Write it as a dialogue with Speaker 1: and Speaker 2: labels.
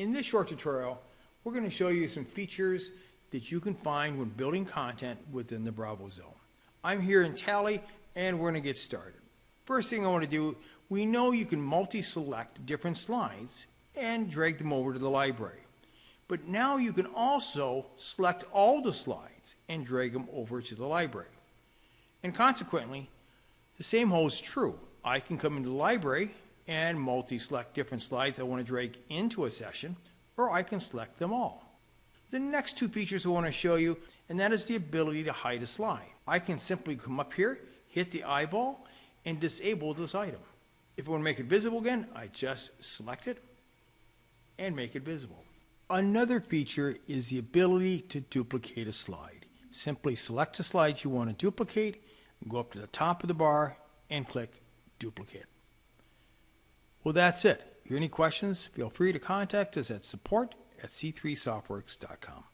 Speaker 1: In this short tutorial, we're going to show you some features that you can find when building content within the Bravo zone. I'm here in Tally and we're going to get started. First thing I want to do, we know you can multi-select different slides and drag them over to the library. But now you can also select all the slides and drag them over to the library. And consequently, the same holds true. I can come into the library and multi-select different slides I want to drag into a session, or I can select them all. The next two features I want to show you, and that is the ability to hide a slide. I can simply come up here, hit the eyeball, and disable this item. If I want to make it visible again, I just select it and make it visible. Another feature is the ability to duplicate a slide. Simply select the slide you want to duplicate, go up to the top of the bar, and click Duplicate. Well, that's it. If you have any questions, feel free to contact us at support@c3softworks.com.